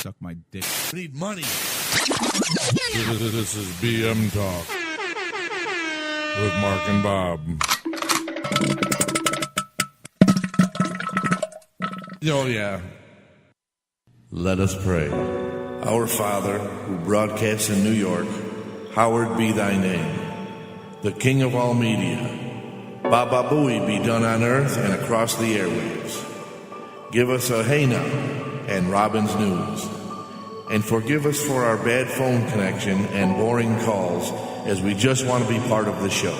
suck my dick. I need money. This is BM Talk with Marc and Bob. Oh, yeah. Let us pray. Our Father, who broadcasts in New York, hallowed be thy name. The King of all media. Baba Booey be done on earth and across the airwaves. Give us a hey now and Robin's News. And forgive us for our bad phone connection and boring calls, as we just want to be part of the show.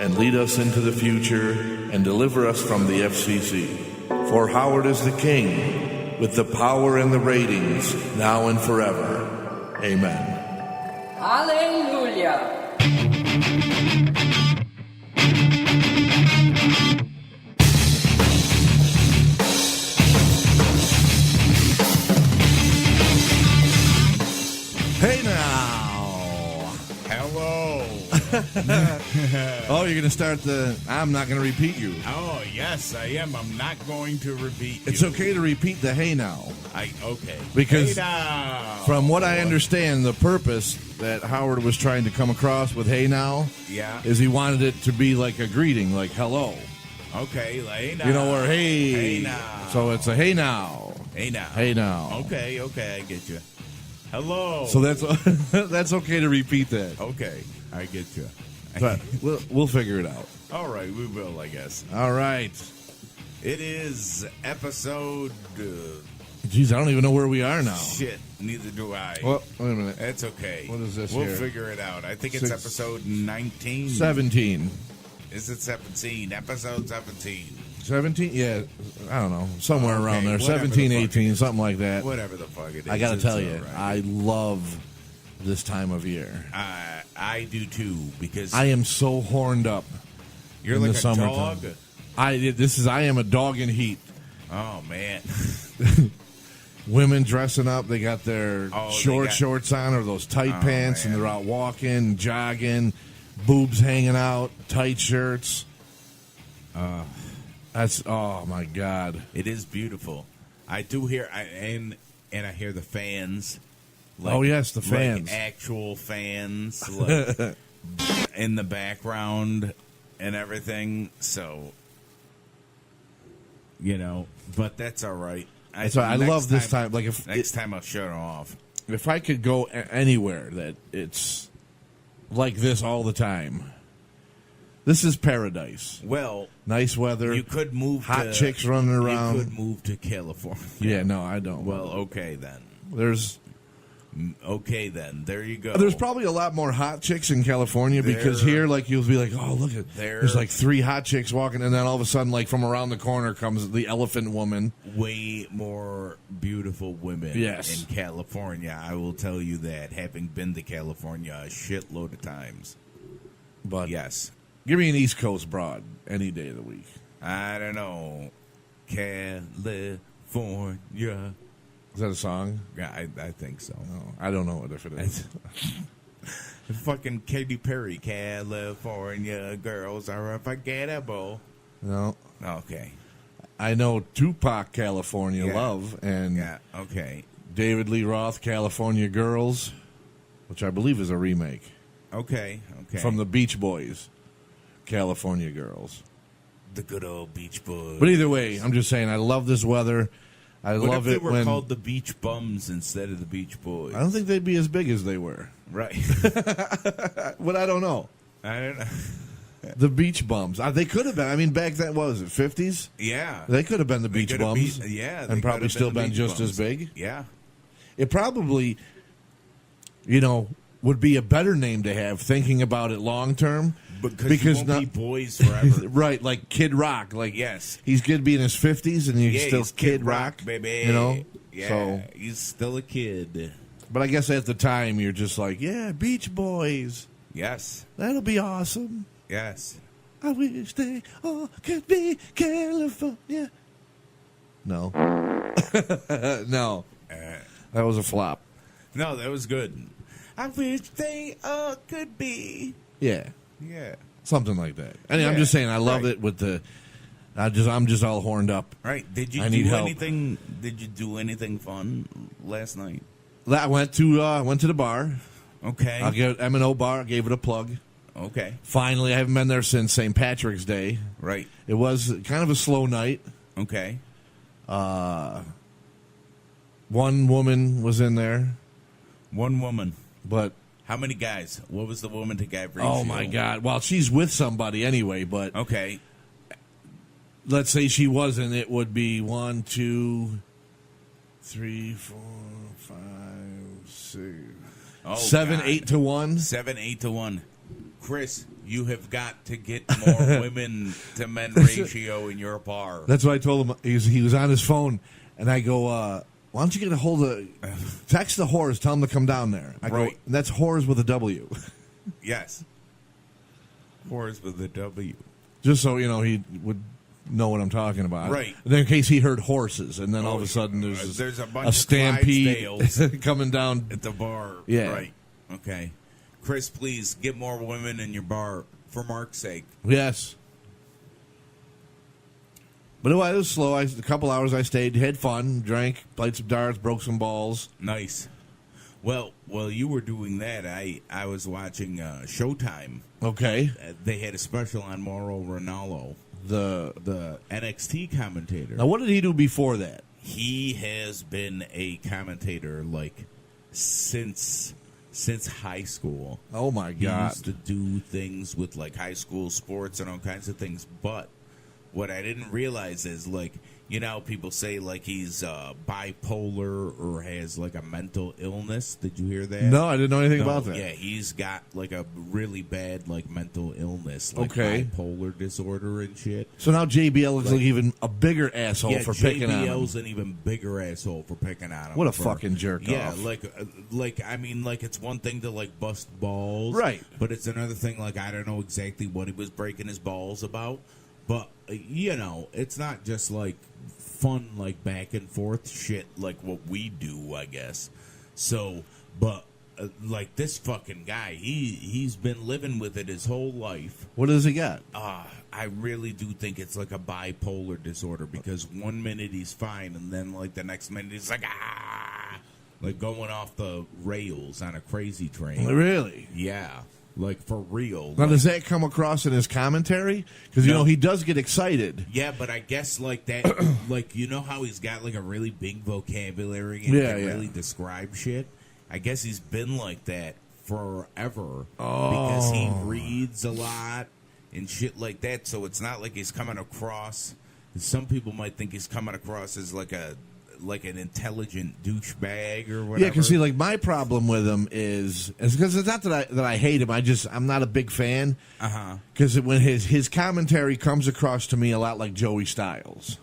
And lead us into the future and deliver us from the FCC. For Howard is the king, with the power and the ratings, now and forever. Amen. Hallelujah. Hey now. Hello. Oh, you're going to start the... I'm not going to repeat you. Oh, yes, I am. I'm not going to repeat you. It's okay to repeat the hey now. Okay. Because hey now. From what I understand, the purpose that Howard was trying to come across with hey now is he wanted it to be like a greeting, like hello. Okay, hey now. You know, or hey. Hey now. So it's a hey now. Hey now. Hey now. Okay, I get you. Hello. So that's okay to repeat that. Okay, I get you. But we'll figure it out. All right, we will, I guess. All right. It is episode... Jeez, I don't even know where we are now. Shit, neither do I. Well, wait a minute. It's okay. What is this We'll here? figure it out. I think it's episode 19. 17. Is it 17? Episode 17. 17? Yeah, I don't know. Somewhere around there. Whatever 17, the fuck 18, something like that. Whatever the fuck it is. I got to tell you, right. I love this time of year. I do too, because I am so horned up. you're in like the a summertime. dog. I am a dog in heat. Oh, man. Women dressing up, they got their shorts on or those tight pants, man. and they're out walking, jogging, boobs hanging out, tight shirts. That's, oh my God. It is beautiful. I do hear, and I hear the fans. Like, Oh, yes, the fans. Like actual fans, like, in the background and everything. So, but that's all right. I love this time. Like next time I'll shut it off. If I could go anywhere that it's like this all the time, this is paradise. Well, nice weather. you could move. Hot chicks running around. You could move to California. Yeah, no, I don't. Well, okay then. There you go. There's probably a lot more hot chicks in California because here, like, you'll be like, oh, look at there's like 3 hot chicks walking, and then all of a sudden, like, from around the corner comes the elephant woman. Way more beautiful women in California. I will tell you that, having been to California a shitload of times. But yes, give me an East Coast broad any day of the week. I don't know, California. Is that a song? Yeah, I think so. No, I don't know if it is. Fucking Katy Perry, California girls are unforgettable. No. Okay. I know Tupac, California Love, and David Lee Roth, California Girls, which I believe is a remake. Okay. From the Beach Boys, California Girls. The good old Beach Boys. But either way, I'm just saying, I love this weather. I love it when... they were called the Beach Bums instead of the Beach Boys? I don't think they'd be as big as they were. Right. But I don't know. I don't know. The Beach Bums. They could have been. I mean, back then, what was it, 50s? Yeah. They could have been the Beach Bums. And probably still been just as big. Yeah. It probably, would be a better name to have, thinking about it long term. Because you won't be boys forever. Right, like Kid Rock. Like, yes. He's going to be in his 50s, and he's still Kid Rock, baby. Yeah, so, he's still a kid. But I guess at the time, you're just like, yeah, Beach Boys. Yes. That'll be awesome. Yes. I wish they all could be California. No. No. That was a flop. No, that was good. I wish they all could be. Yeah. Yeah. Something like that. I'm just saying, I love it with the I'm just all horned up. Right? Did you do anything fun last night? I went to the bar. Okay. I'll give M&O bar. Gave it a plug. Okay. Finally, I haven't been there since St. Patrick's Day. Right. It was kind of a slow night. Okay. One woman was in there. One woman. But how many guys? What was the woman to guy ratio? Oh my God! Well, she's with somebody anyway. But okay. Let's say she wasn't. It would be 1, 2, 3, 4, 5, 6, 7, 8 to 1. 7, 8 to 1. Chris, you have got to get more women to men ratio in your bar. That's what I told him. He was on his phone, and I go, why don't you get a hold of, text the whores, tell them to come down there. I go, that's whores with a W. Yes. Whores with a W. Just so, he would know what I'm talking about. Right. And then in case he heard horses, and then all of a sudden there's a bunch a stampede of coming down. At the bar. Yeah. Right. Okay. Chris, please get more women in your bar for Mark's sake. Yes. But it was slow. A couple hours I stayed, had fun, drank, played some darts, broke some balls. Nice. Well, while you were doing that, I was watching Showtime. Okay. They had a special on Mauro Ranallo, the NXT commentator. Now, what did he do before that? He has been a commentator since high school. Oh my God! He used to do things with high school sports and all kinds of things. But what I didn't realize is people say he's bipolar or has a mental illness. Did you hear that? No, I didn't know anything about that. Yeah, he's got a really bad mental illness, okay, bipolar disorder and shit. So now JBL looks like even a bigger asshole for picking on him. JBL's an even bigger asshole for picking on him. What a fucking jerk off. It's one thing to bust balls, right? But it's another thing. I don't know exactly what he was breaking his balls about. But, it's not just, fun, back and forth shit like what we do, I guess. So, but, this fucking guy, he's been living with it his whole life. What does he got? I really do think it's a bipolar disorder because one minute he's fine and then, the next minute he's going off the rails on a crazy train. Really? Yeah. For real. Now, does that come across in his commentary? Because, he does get excited. Yeah, but I guess that, how he's got a really big vocabulary and can really describe shit? I guess he's been like that forever. Because he reads a lot and shit like that. So it's not like he's coming across. Some people might think he's coming across as an intelligent douchebag or whatever. Yeah, because my problem with him is because it's not that I hate him. I'm not a big fan. Because when his commentary comes across to me a lot like Joey Styles.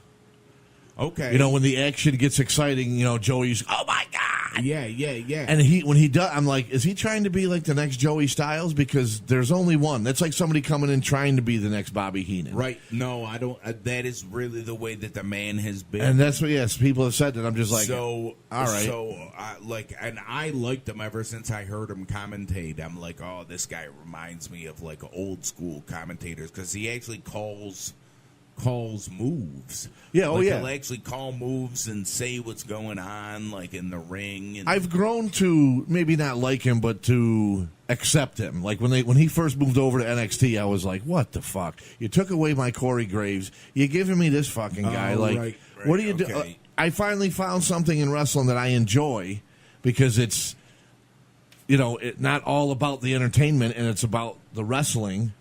Okay. When the action gets exciting, Joey's, oh my God. Yeah. And when he does, I'm like, is he trying to be like the next Joey Styles? Because there's only one. That's like somebody coming in trying to be the next Bobby Heenan. Right. No, I don't. That is really the way that the man has been. And that's what, people have said that. I'm just like, so, all right. So, and I liked him ever since I heard him commentate. I'm like, oh, this guy reminds me of old school commentators because he actually calls moves. Yeah, He'll actually call moves and say what's going on, in the ring. And I've grown to maybe not like him, but to accept him. When he first moved over to NXT, I was like, what the fuck? You took away my Corey Graves. You're giving me this fucking guy. Right, what do you do? I finally found something in wrestling that I enjoy because it's, not all about the entertainment and it's about the wrestling.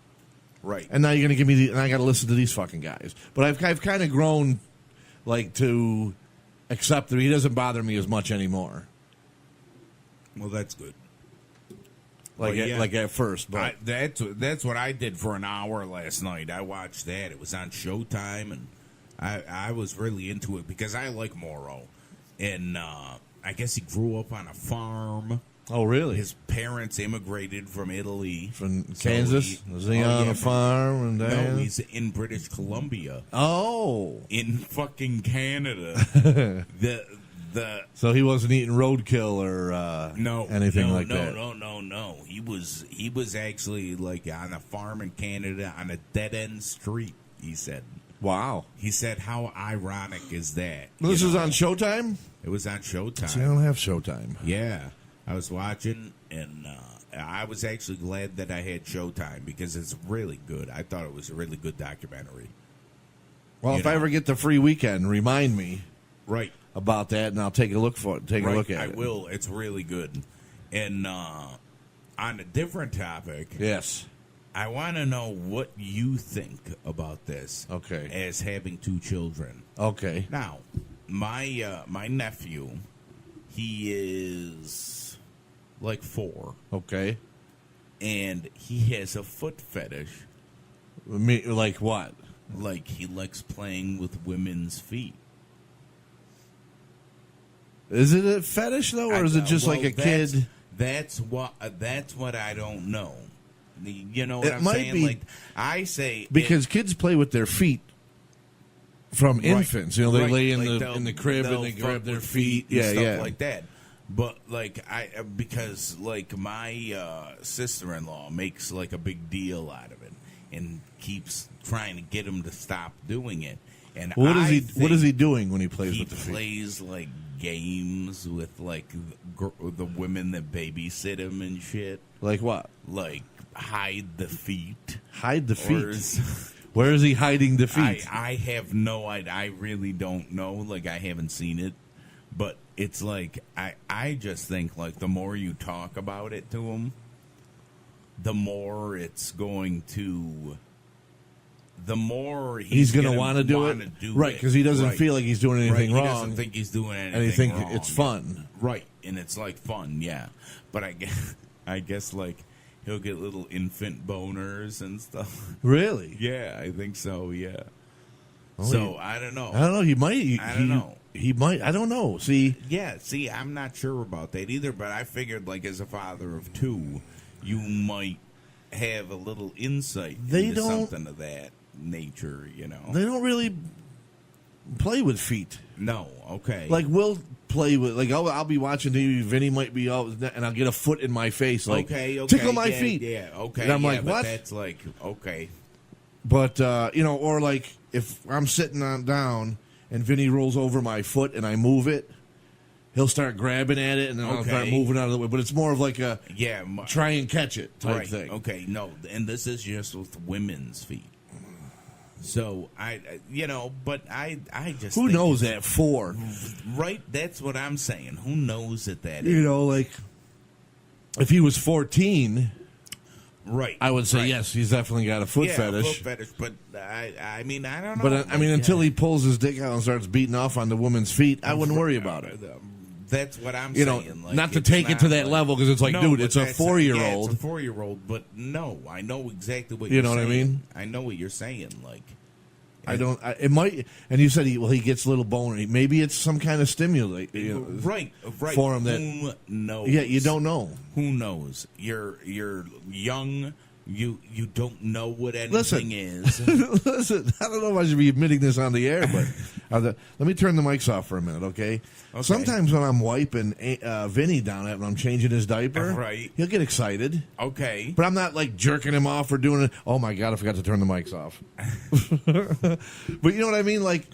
Right. And now you're going to give me and I got to listen to these fucking guys. But I've kind of grown, to accept that he doesn't bother me as much anymore. Well, that's good. Like at first. But that's what I did for an hour last night. I watched that. It was on Showtime, and I was really into it because I like Mauro. And I guess he grew up on a farm. Oh, really? His parents immigrated from Italy. From Kansas? Was he on a farm? No, he's in British Columbia. Oh. In fucking Canada. So he wasn't eating roadkill or anything like that? No. He was actually on a farm in Canada on a dead-end street, he said. Wow. He said, "How ironic is that?" This is on Showtime? It was on Showtime. See, I don't have Showtime. Yeah, I was watching, and I was actually glad that I had Showtime because it's really good. I thought it was a really good documentary. Well, if I ever get the free weekend, remind me right about that, and I'll take a look for it. Take a look at it. I will. It's really good. And on a different topic, yes, I want to know what you think about this. Okay. As having 2 children. Okay. Now, my nephew, he is like 4. Okay. And he has a foot fetish. Like what? Like he likes playing with women's feet. Is it a fetish though, or is it just like a kid? That's what I don't know. You know what It I'm might saying? be- Like I say, Because kids play with their feet from infants. You know, they lay in like the crib and they fuck grab their with feet. and Yeah, stuff yeah. like that. But like because like my sister-in-law makes like a big deal out of it and keeps trying to get him to stop doing it. And What is he? think What is he doing when he plays he with the feet? plays like games with like the women that babysit him and shit. Like what? Like hide the feet. Hide the Or feet. Where is he hiding the feet? I have no idea. I really don't know. Like I haven't seen it, but it's like I just think like the more you talk about it to him, the more it's going to. The more he's going to want to do it, right? Because he doesn't feel like he's doing anything wrong. He doesn't think he's doing anything and he thinks wrong. it's fun, right? And it's like fun, yeah. But I guess like he'll get little infant boners and stuff. Really? Yeah, I think so. Yeah. Oh, So I don't know. I don't know. He might. I don't know. He might. I don't know. See. Yeah. See, I'm not sure about that either. But I figured, like, as a father of 2, you might have a little insight into something of that nature. You know. They don't really play with feet. No. Okay. Like we'll play with. Like I'll be watching TV. Vinny might be out, and I'll get a foot in my face. Like tickle my feet. Yeah. Okay. And I'm like, but what? That's like okay. But or like if I'm sitting down and Vinny rolls over my foot and I move it, he'll start grabbing at it and then I'll start moving out of the way. But it's more of like a try and catch it type thing. Okay, no, and this is just with women's feet. So but I just who think knows that for? Right, that's what I'm saying. Who knows that you know, like if he was 14. Right. I would say yes, he's definitely got a foot fetish. Foot fetish, but I mean, I don't know. But I mean, until he pulls his dick out and starts beating off on the woman's feet, I wouldn't worry about it. That's what I'm saying. You know, like, not to take it to that level because it's like, no, dude, it's a 4-year-old. Yeah, it's a 4-year-old, but no, I know exactly what you you're know saying. what I mean. I know what you're saying. Like, it might. And you said he gets a little boner. Maybe it's some kind of stimulate. Right. For him that. Who knows? Yeah, you don't know. Who knows? You're young. You don't know what anything is. Listen, I don't know if I should be admitting this on the air, but let me turn the mics off for a minute, okay? Sometimes when I'm wiping Vinny down when I'm changing his diaper, he'll get excited. Okay. But I'm not like jerking him off or doing it. Oh my God, I forgot to turn the mics off. But you know what I mean? Like,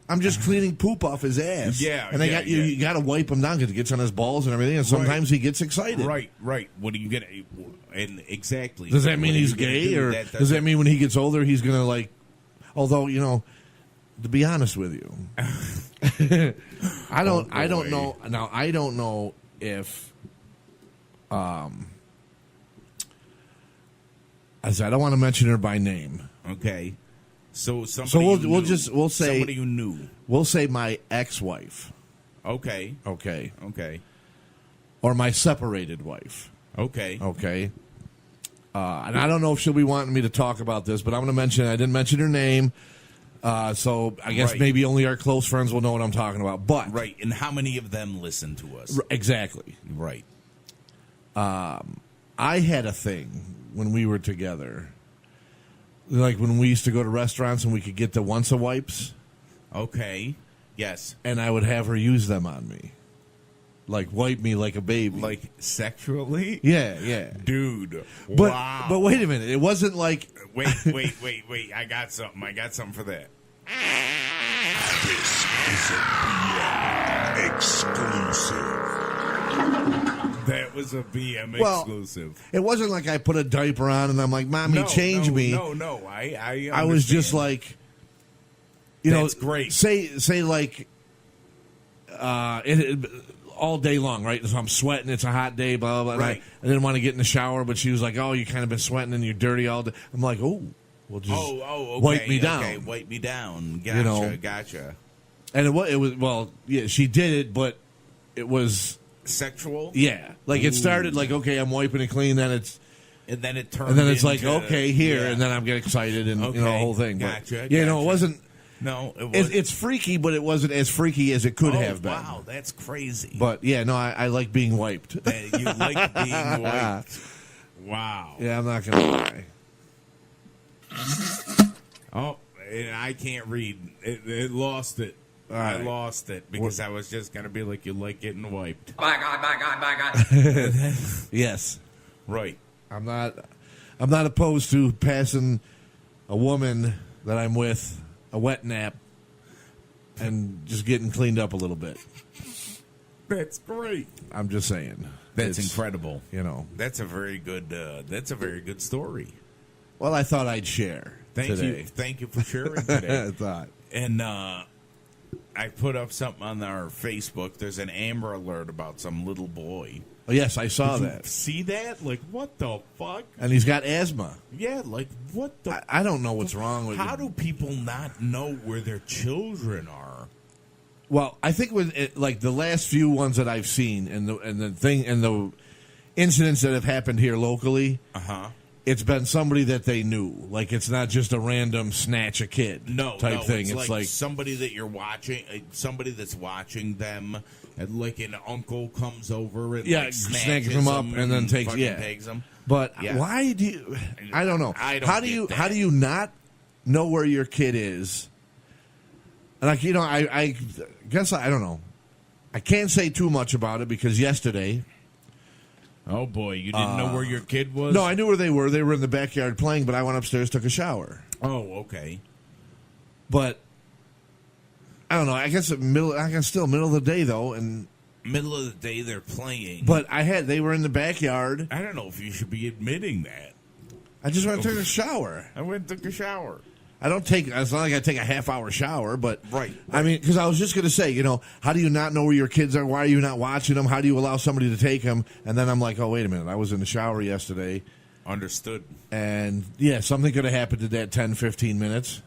I'm just cleaning poop off his ass. Yeah. And you got to wipe him down because it gets on his balls and everything. And sometimes he gets excited. Right. What do you get? And exactly. Does that mean he's gay, or does that mean when he gets older he's gonna like? Although to be honest with you, I don't know. Now I don't know if I don't want to mention her by name. Okay. So we'll say somebody you knew. We'll say my ex-wife. Okay. Or my separated wife. Okay. And I don't know if she'll be wanting me to talk about this, but I'm going to mention. I didn't mention her name, so I guess maybe only our close friends will know what I'm talking about. But and how many of them listen to us? Exactly. Right. I had a thing when we were together. Like when we used to go to restaurants and we could get the once-a wipes. Okay. Yes. And I would have her use them on me. Like wipe me like a baby. Like sexually? Yeah. Dude. But, wow. But wait a minute. It wasn't like... Wait. I got something for that. This is a BM exclusive. That was a BM exclusive. It wasn't like I put a diaper on and I'm like, Mommy, change me. No. I was just like, That's great. Say like, all day long, right? So I'm sweating. It's a hot day, blah, blah, blah. Right. I didn't want to get in the shower, but she was like, oh, you kind of been sweating and you're dirty all day. I'm like, oh, well, just okay, wipe me down. Okay, wipe me down. Gotcha, gotcha. And it was, yeah, she did it, but it was sexual. Yeah, like it started like, okay, I'm wiping it clean, then it's. And then it turned. And then it's into, like, okay, here, and then I'm getting excited, and the whole thing. Gotcha. But, it wasn't. No, it wasn't. It's freaky, but it wasn't as freaky as it could have been. Wow, that's crazy. But yeah, no, I like being wiped. You like being wiped. Wow. Yeah, I'm not gonna lie. Oh, and I can't read. It lost it. I lost it because I was just gonna be like, you like getting wiped. My God. Yes. Right. I'm not opposed to passing a woman that I'm with a wet nap and just getting cleaned up a little bit. That's great. I'm just saying. That's incredible. That's a very good. That's a very good story. Well, I thought I'd share. Thank you for sharing today. I thought. And I put up something on our Facebook. There's an Amber Alert about some little boy. Oh, yes, I saw Did you that. See that? Like, what the fuck? And he's got asthma. Yeah, like, what the... I don't know what's wrong with How do people not know where their children are? Well, I think like the last few ones that I've seen and the incidents that have happened here locally, it's been somebody that they knew. Like, it's not just a random snatch a kid type thing. It's like somebody that you're watching, somebody that's watching them, and like an uncle comes over and snatches them up and then takes them. But why do you? I don't know. How do you not know where your kid is? Like, I guess I don't know. I can't say too much about it because yesterday. Oh, boy. You didn't know where your kid was? No, I knew where they were. They were in the backyard playing, but I went upstairs, took a shower. Oh, okay. But, I don't know. I guess middle of the day, though. And middle of the day, they're playing. But they were in the backyard. I don't know if you should be admitting that. I just went and took a shower. I went and took a shower. It's not like I take a half-hour shower, but... Right. I mean, because I was just going to say, how do you not know where your kids are? Why are you not watching them? How do you allow somebody to take them? And then I'm like, oh, wait a minute. I was in the shower yesterday. Understood. And, something could have happened in that 10, 15 minutes.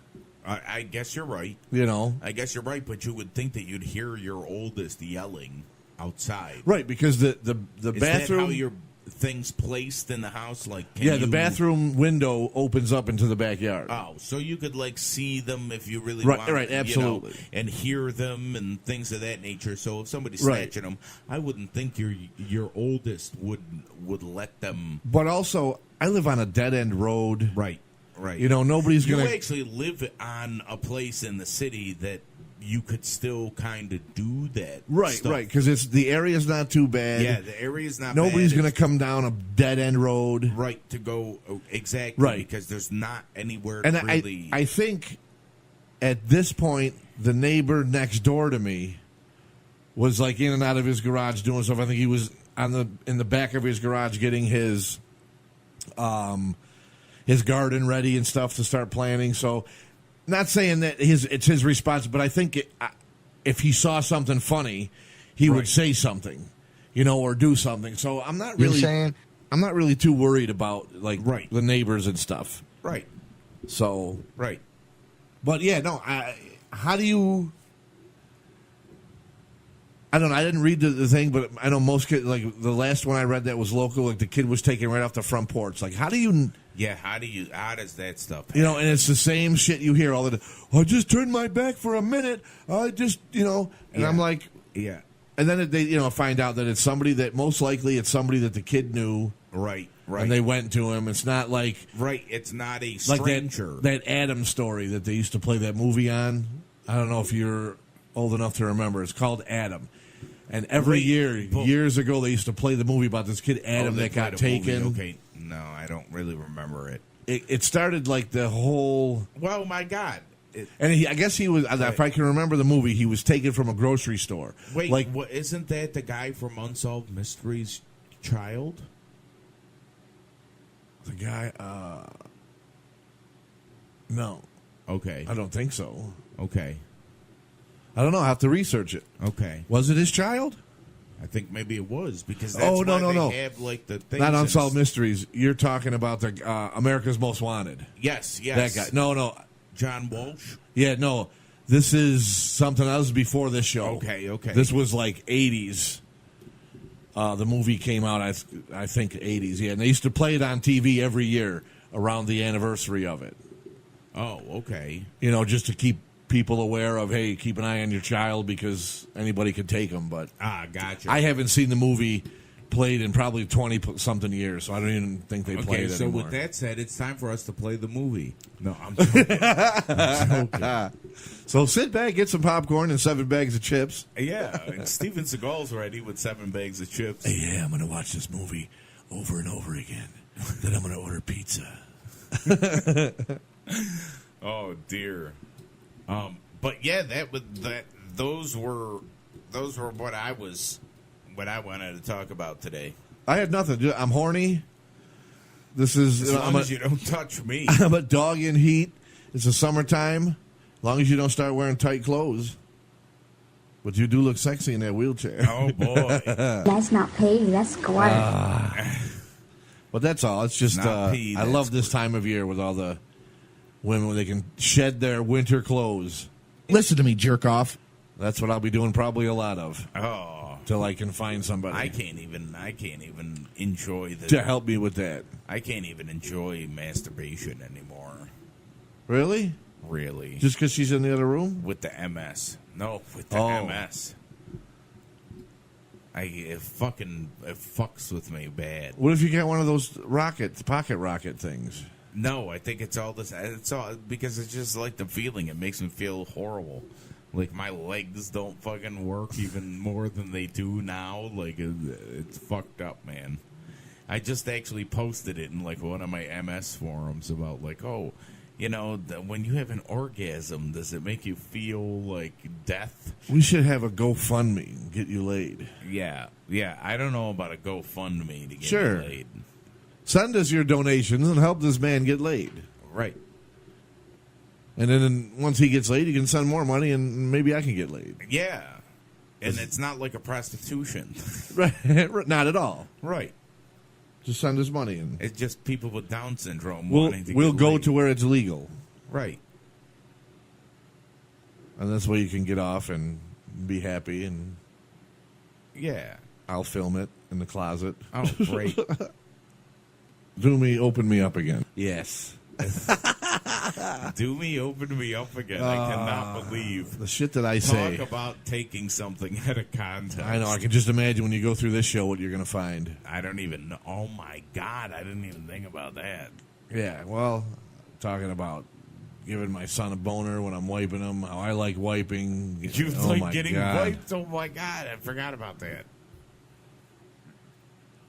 I guess you're right. I guess you're right, but you would think that you'd hear your oldest yelling outside. Right, because the bathroom... Is that how your things placed in the house? Like, the bathroom window opens up into the backyard. Oh, so you could see them if you really want. Right, absolutely. And hear them and things of that nature. So if somebody's snatching them, I wouldn't think your oldest would let them. But also, I live on a dead end road. Right. Nobody's going to... You actually live on a place in the city that you could still kind of do that. Right, because the area's not too bad. Yeah, the area's not Nobody's bad. going to come down a dead-end road. Right, to go... Exactly, right. Because there's not anywhere and really... I think at this point, the neighbor next door to me was like in and out of his garage doing stuff. I think he was in the back of his garage getting his garden ready and stuff to start planting. So... Not saying that it's his response, but I think if he saw something funny, he would say something, or do something. So I'm not really too worried about the neighbors and stuff. Right. So right. But how do you? I don't know. I didn't read the thing, but I know most kids, like the last one I read that was local, like the kid was taken right off the front porch. Like, how do you? Yeah, how does that stuff happen? And it's the same shit you hear all the time. I just turned my back for a minute. I just, and I'm like, yeah. And then they, find out that it's somebody that most likely it's somebody that the kid knew. Right. And they went to him. It's not like. Right, it's not a stranger. Like that Adam story that they used to play that movie on. I don't know if you're old enough to remember. It's called Adam. And every year, years ago, they used to play the movie about this kid, Adam, that got taken. Okay, no, I don't really remember it. It started like the whole... Well, my God. And I guess he was, if I can remember the movie, he was taken from a grocery store. Wait, like, isn't that the guy from Unsolved Mysteries child? The guy, no. Okay. I don't think so. Okay. I don't know. I have to research it. Okay. Was it his child? I think maybe it was because that's no. have like the things. Not Unsolved Mysteries. You're talking about the America's Most Wanted. Yes. That guy. No. John Walsh. Yeah, no. This is something else before this show. Okay. This was like 80s. The movie came out, I think, 80s. Yeah, and they used to play it on TV every year around the anniversary of it. Oh, okay. You know, just to keep people aware of, hey, keep an eye on your child because anybody could take them. But gotcha. I haven't seen the movie played in probably 20-something years, so I don't even think they play it anymore. So with that said, it's time for us to play the movie. No, I'm joking. I'm joking. So sit back, get some popcorn and 7 bags of chips. Yeah, and Steven Seagal's ready with 7 bags of chips. Yeah, I'm going to watch this movie over and over again. Then I'm going to order pizza. Oh dear. But yeah, those were what I wanted to talk about today. I had nothing. I'm horny. This is as long as you don't touch me. I'm a dog in heat. It's the summertime. As long as you don't start wearing tight clothes. But you do look sexy in that wheelchair. Oh boy. That's not pee, that's squirt. But that's all. It's just pee, I love this time of year with all the women when they can shed their winter clothes. Listen to me, jerk off. That's what I'll be doing probably a lot of. Oh. Till I can find somebody. I can't even enjoy to help me with that. I can't even enjoy masturbation anymore. Really? Really. Just because she's in the other room? With the MS. No, with the MS. It fucks with me bad. What if you get one of those pocket rocket things? No, I think it's all because it's just like the feeling. It makes me feel horrible. Like my legs don't fucking work even more than they do now. Like it's fucked up, man. I just actually posted it in like one of my MS forums about like, oh, you know, when you have an orgasm, does it make you feel like death? We should have a GoFundMe and get you laid. Yeah. I don't know about a GoFundMe to get you laid. Send us your donations and help this man get laid. Right. And then once he gets laid, you can send more money and maybe I can get laid. Yeah. And it's not like a prostitution. Right. Not at all. Right. Just send us money. And it's just people with Down syndrome wanting to we'll go laid. To where it's legal. Right. And that's where you can get off and be happy. And yeah. I'll film it in the closet. Oh, great. Open me up again. Yes. Open me up again. I cannot believe the shit that I say. Talk about taking something out of context. I know. I can just imagine when you go through this show what you're going to find. I don't even know. Oh my God! I didn't even think about that. Yeah. Well, talking about giving my son a boner when I'm wiping him. How I like wiping. You like getting wiped? Oh my God! I forgot about that.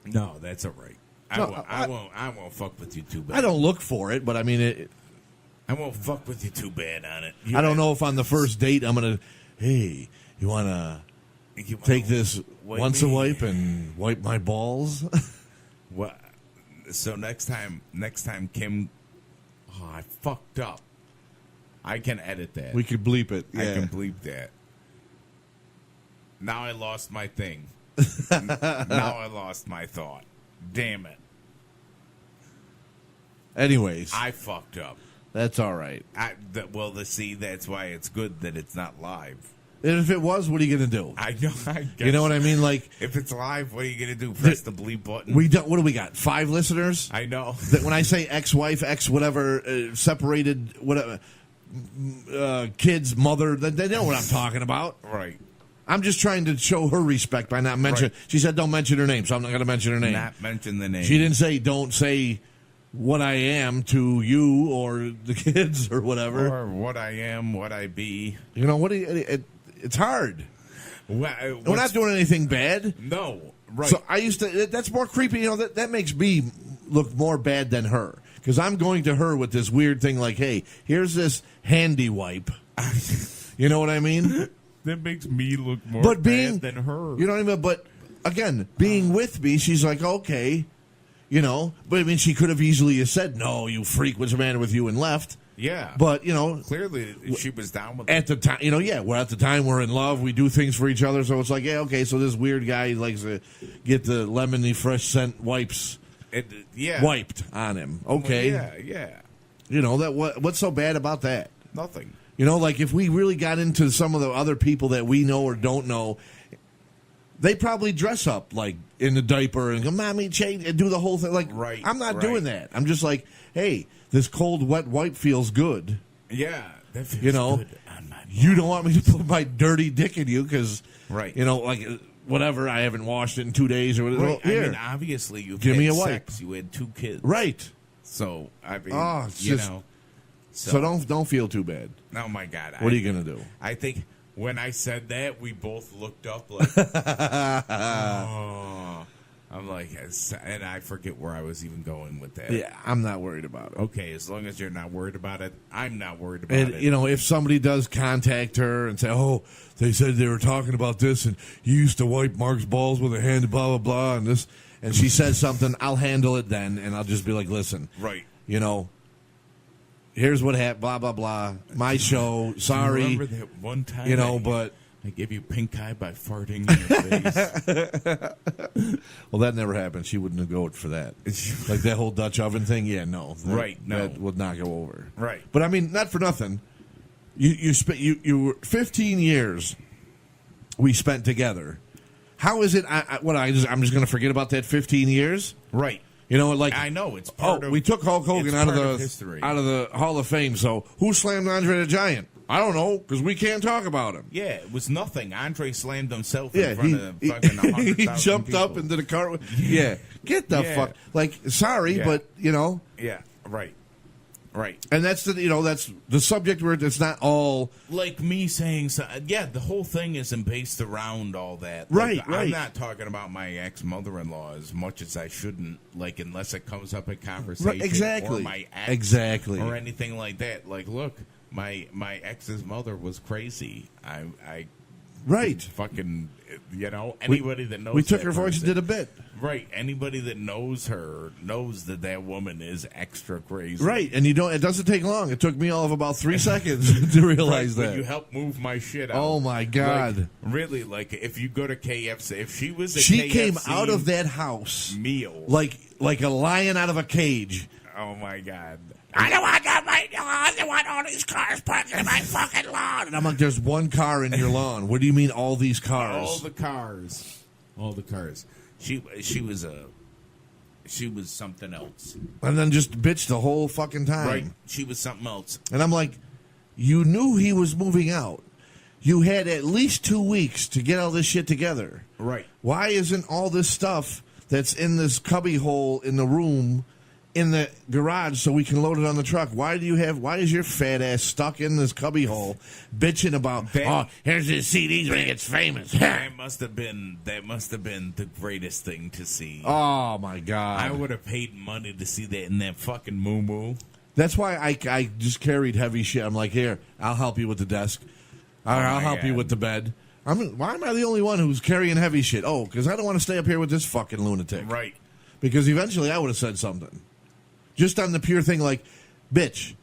No, that's all right. I won't fuck with you too bad. I don't look for it, but I mean I won't fuck with you too bad on it. I don't know if on the first date I'm gonna. Hey, you wanna take this once a wipe and wipe my balls? What? So next time, Kim. Oh, I fucked up. I can edit that. We could bleep it. Yeah. I can bleep that. Now I lost my thing. Now I lost my thought. Damn it. Anyways. I fucked up. That's all right. See, that's why it's good that it's not live. And if it was, what are you going to do? I know. I guess. You know what I mean? Like, if it's live, what are you going to do? Press the bleep button? We don't. What do we got? 5 listeners? I know. That when I say ex-wife, ex-whatever, separated, whatever, kids, mother, they know what I'm talking about. Right. I'm just trying to show her respect by not mentioning. Right. She said, "Don't mention her name," so I'm not going to mention her name. Not mention the name. She didn't say, "Don't say what I am to you or the kids or whatever." Or what I am, what I be. You know what? It's hard. We're not doing anything bad. No, right. So I used to. That's more creepy. You know that makes me look more bad than her Because I'm going to her with this weird thing like, hey, here's this handy wipe. You know what I mean? That makes me look more bad than her. You know what I mean? But, again, being with me, she's like, okay, you know. But, I mean, she could have easily said, no, you freak, what's the matter with you, and left. Yeah. But, you know. Clearly, she was down with at the time, you know, we're at the time we're in love. We do things for each other. So it's like, yeah, okay, so this weird guy likes to get the lemony fresh scent wipes wiped on him. Okay. Yeah. You know, what's so bad about that? Nothing. You know, like if we really got into some of the other people that we know or don't know, they probably dress up like in the diaper and go, mommy, change, and do the whole thing. Like, I'm not doing that. I'm just like, hey, this cold, wet wipe feels good. Yeah, that feels you know, good on my you don't want me to put my dirty dick in you because, right? You know, like whatever. I haven't washed it in 2 days or whatever. Right. Well, here, I mean, obviously, you've give had me a sex. wipe. You had 2 kids, right? So I mean, you know, so don't feel too bad. Oh my God! What are you gonna do? I think when I said that, we both looked up like, oh. I'm like, and I forget where I was even going with that. Yeah, I'm not worried about it. Okay, as long as you're not worried about it, I'm not worried about it. You know, if somebody does contact her and say, oh, they said they were talking about this, and you used to wipe Mark's balls with a hand, blah, blah, blah, and this, and she says something, I'll handle it then, and I'll just be like, listen, right? You know, here's what happened, blah, blah, blah, my show, sorry. Remember that one time? You know, but I gave you pink eye by farting in your face. Well, that never happened. She wouldn't have gone for that. Like that whole Dutch oven thing. Yeah, no. That would not go over. Right. But I mean, not for nothing. You were 15 years we spent together. How is it? I'm just going to forget about that 15 years? Right. You know, like I know it's part of. We took Hulk Hogan out of history. out of the Hall of Fame. So who slammed Andre the Giant? I don't know because we can't talk about him. Yeah, it was nothing. Andre slammed himself in front of fucking 100,000 he jumped people. up into the car. Yeah, get the fuck. Like, sorry, but you know. Yeah. Right. Right. And that's that's the subject where it's not all like me saying so. Yeah, the whole thing isn't based around all that. Right. Like, I'm not talking about my ex-mother-in-law as much as I shouldn't. Like, unless it comes up in conversation, right, exactly, or my ex, exactly, or anything like that. Like, look. My ex's mother was crazy. I right. Fucking, you know, anybody that knows. We took her voice and did a bit. Right. Anybody that knows her knows that woman is extra crazy. Right. And it doesn't take long. It took me all of about 3 seconds to realize that. You helped move my shit out. Oh my God. Like, really, like if you go to KFC, if she was she came out of that house meal like a lion out of a cage. Oh my God. I don't want all these cars parked in my fucking lawn. And I'm like, there's one car in your lawn. What do you mean all these cars? All the cars. She was something else. And then just bitched the whole fucking time. Right. She was something else. And I'm like, you knew he was moving out. You had at least 2 weeks to get all this shit together. Right. Why isn't all this stuff that's in this cubby hole in the room in the garage so we can load it on the truck? Why is your fat ass stuck in this cubby hole bitching about, here's his CDs when he gets famous? That must have been the greatest thing to see. Oh my God. I would have paid money to see that in that fucking moo-moo. That's why I just carried heavy shit. I'm like, here, I'll help you with the desk. I'll help you with the bed. Why am I the only one who's carrying heavy shit? Oh, because I don't want to stay up here with this fucking lunatic. Right. Because eventually I would have said something. Just on the pure thing like, bitch,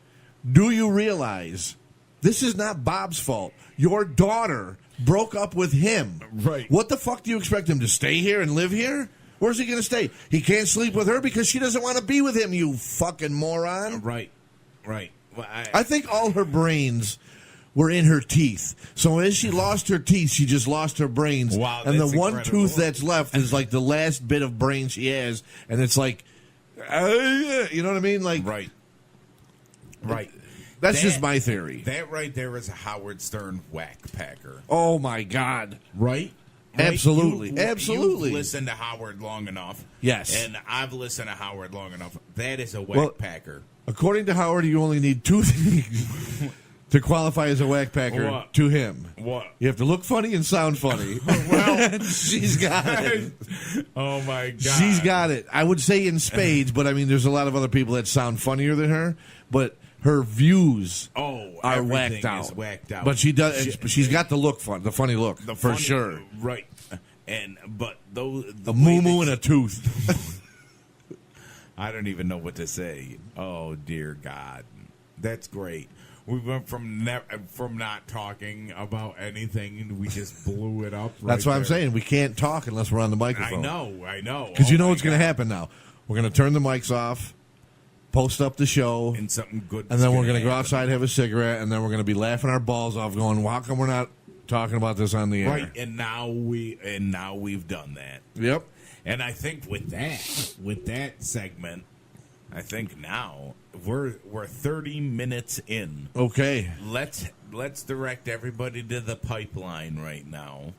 do you realize this is not Bob's fault? Your daughter broke up with him. Right. What the fuck do you expect him to stay here and live here? Where's he going to stay? He can't sleep with her because she doesn't want to be with him, you fucking moron. Right. Well, I think all her brains were in her teeth. So as she lost her teeth, she just lost her brains. Wow, and the that's one incredible. tooth that's left is like the last bit of brain she has. And it's like, you know what I mean? Like, right. That's just my theory. That right there is a Howard Stern whack packer. Oh my God! Right? Absolutely, absolutely. You've listened to Howard long enough. Yes, and I've listened to Howard long enough. That is a whack packer. According to Howard, you only need 2 things: To qualify as a whack packer What? to him. What? You have to look funny and sound funny. Well, she's got it. Oh, my God. She's got it. I would say in spades, but I mean, there's a lot of other people that sound funnier than her, but her views are whacked out. But she does. She's got the look the funny look, for sure. Right. But those a moo and a tooth. I don't even know what to say. Oh dear God, that's great. We went from not talking about anything, and we just blew it up. That's what I'm saying. We can't talk unless we're on the microphone. I know. Because you know what's going to happen now. We're going to turn the mics off, post up the show, and something good. And then we're going to go outside, have a cigarette, and then we're going to be laughing our balls off, going, "How come we're not talking about this on the air?" Right, and now we've done that. Yep. And I think with that segment, I think now we're 30 minutes in. Okay. Let's direct everybody to the pipeline right now.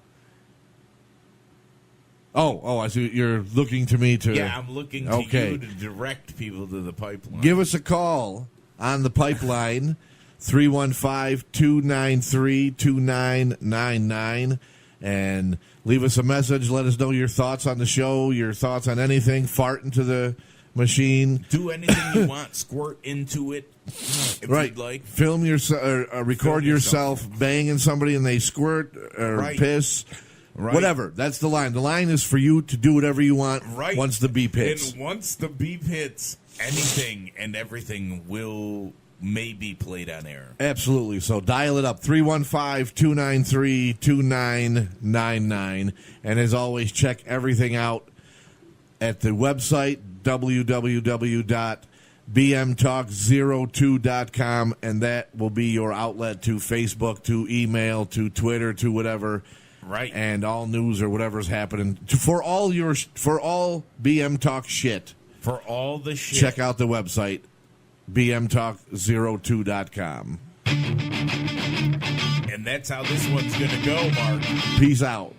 Oh, I see. You're looking to me to. Yeah, I'm looking to you to direct people to the pipeline. Give us a call on the pipeline, 315-293-2999, and leave us a message. Let us know your thoughts on the show, your thoughts on anything. Fart into the machine. Do anything you want. Squirt into it if you'd like. Film yourself, record yourself banging somebody and they squirt or piss. Right. Whatever. That's the line. The line is for you to do whatever you want once the beep hits. And once the beep hits, anything and everything may be played on air. Absolutely. So dial it up, 315-293-2999. And as always, check everything out at the website, www.bmtalk02.com, and that will be your outlet to Facebook, to email, to Twitter, to whatever. Right. And all news or whatever's happening. For all BM Talk shit. For all the shit. Check out the website, bmtalk02.com. And that's how this one's going to go, Mark. Peace out.